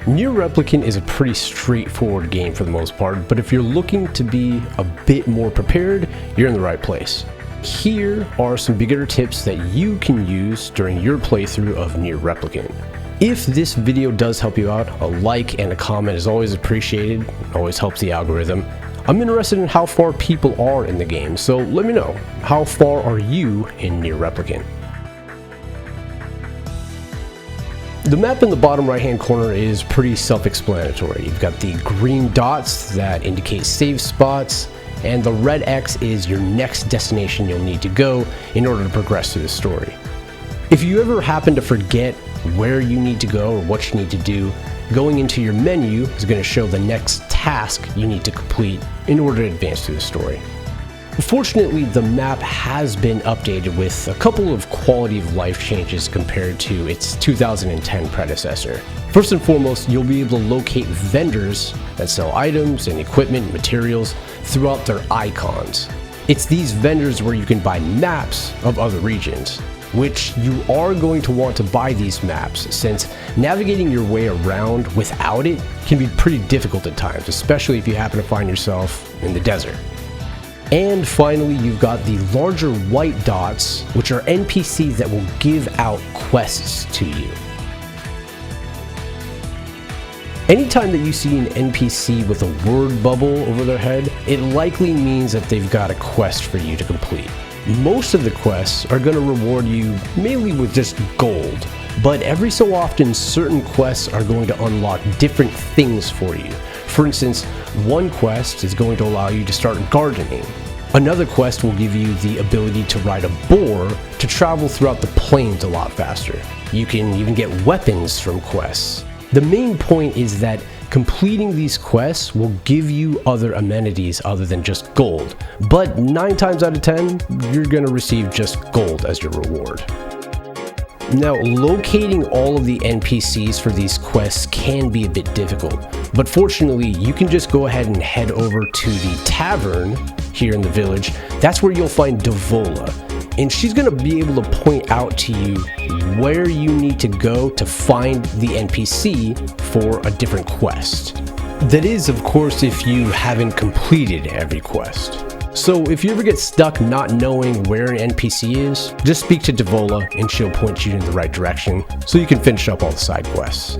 Nier Replicant is a pretty straightforward game for the most part, but if you're looking to be a bit more prepared, you're in the right place. Here are some beginner tips that you can use during your playthrough of Nier Replicant. If this video does help you out, a like and a comment is always appreciated, it always helps the algorithm. I'm interested in how far people are in the game, so let me know, how far are you in Nier Replicant? The map in the bottom right hand corner is pretty self-explanatory. You've got the green dots that indicate save spots, and the red X is your next destination you'll need to go in order to progress through the story. If you ever happen to forget where you need to go or what you need to do, going into your menu is going to show the next task you need to complete in order to advance through the story. Fortunately, the map has been updated with a couple of quality of life changes compared to its 2010 predecessor. First and foremost, you'll be able to locate vendors that sell items and equipment and materials throughout their icons. It's these vendors where you can buy maps of other regions, which you are going to want to buy these maps since navigating your way around without it can be pretty difficult at times, especially if you happen to find yourself in the desert. And finally, you've got the larger white dots, which are NPCs that will give out quests to you. Anytime that you see an NPC with a word bubble over their head, it likely means that they've got a quest for you to complete. Most of the quests are going to reward you mainly with just gold, but every so often certain quests are going to unlock different things for you. For instance, one quest is going to allow you to start gardening. Another quest will give you the ability to ride a boar to travel throughout the plains a lot faster. You can even get weapons from quests. The main point is that completing these quests will give you other amenities other than just gold, but 9 times out of 10, you're going to receive just gold as your reward. Now, locating all of the NPCs for these quests can be a bit difficult, but fortunately, you can just go ahead and head over to the tavern here in the village. That's where you'll find Devola, and she's going to be able to point out to you where you need to go to find the NPC for a different quest. That is, of course, if you haven't completed every quest. So if you ever get stuck not knowing where an NPC is, just speak to Devola and she'll point you in the right direction so you can finish up all the side quests.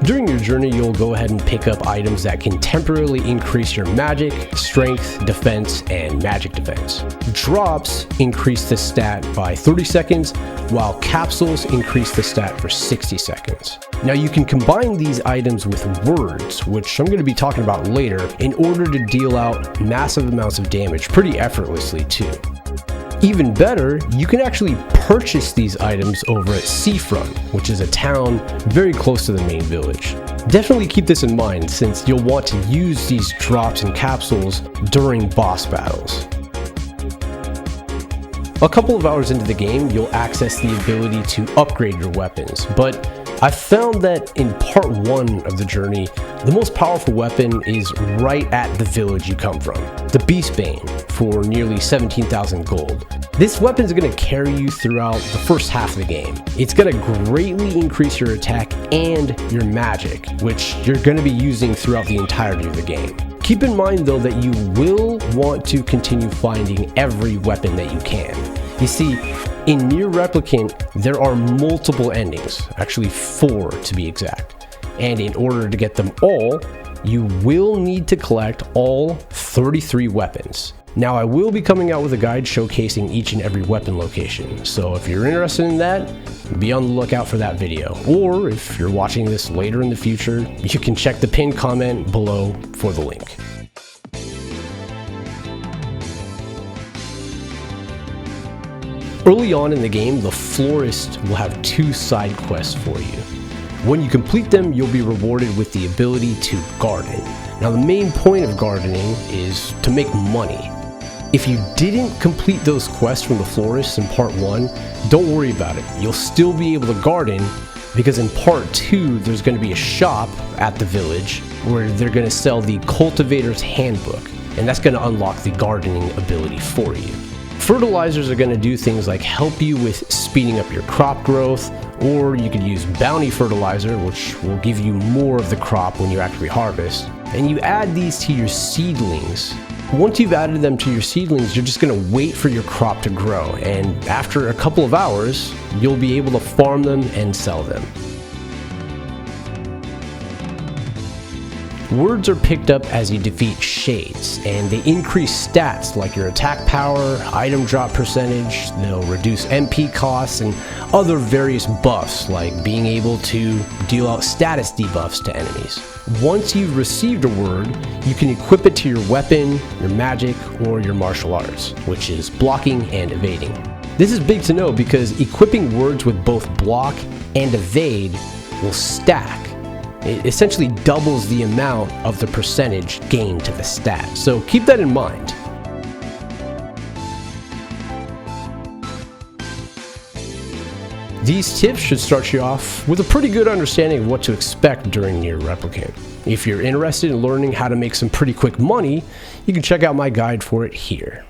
During your journey, you'll go ahead and pick up items that can temporarily increase your magic, strength, defense, and magic defense. Drops increase the stat by 30 seconds, while capsules increase the stat for 60 seconds. Now you can combine these items with words, which I'm going to be talking about later, in order to deal out massive amounts of damage pretty effortlessly too. Even better, you can actually purchase these items over at Seafront, which is a town very close to the main village. Definitely keep this in mind since you'll want to use these drops and capsules during boss battles. A couple of hours into the game, you'll access the ability to upgrade your weapons, but I found that in part 1 of the journey, the most powerful weapon is right at the village you come from, the BEASTBAIN, for nearly 17,000 gold. This weapon is going to carry you throughout the first half of the game. It's going to greatly increase your attack and your magic, which you're going to be using throughout the entirety of the game. Keep in mind though that you will want to continue finding every weapon that you can. You see, in Nier Replicant, there are multiple endings, actually 4 to be exact, and in order to get them all, you will need to collect all 33 weapons. Now, I will be coming out with a guide showcasing each and every weapon location, so if you're interested in that, be on the lookout for that video. Or if you're watching this later in the future, you can check the pinned comment below for the link. Early on in the game, the florist will have 2 side quests for you. When you complete them, you'll be rewarded with the ability to garden. Now, the main point of gardening is to make money. If you didn't complete those quests from the florist in part 1, don't worry about it. You'll still be able to garden because in part 2, there's going to be a shop at the village where they're going to sell the Cultivator's Handbook, and that's going to unlock the gardening ability for you. Fertilizers are going to do things like help you with speeding up your crop growth, or you could use bounty fertilizer, which will give you more of the crop when you actually harvest. And you add these to your seedlings. Once you've added them to your seedlings, you're just going to wait for your crop to grow, and after a couple of hours, you'll be able to farm them and sell them. Words are picked up as you defeat shades, and they increase stats like your attack power, item drop percentage, they'll reduce MP costs, and other various buffs like being able to deal out status debuffs to enemies. Once you've received a word, you can equip it to your weapon, your magic, or your martial arts, which is blocking and evading. This is big to know because equipping words with both block and evade will stack. It essentially doubles the amount of the percentage gained to the stat, so keep that in mind. These tips should start you off with a pretty good understanding of what to expect during Nier Replicant. If you're interested in learning how to make some pretty quick money, you can check out my guide for it here.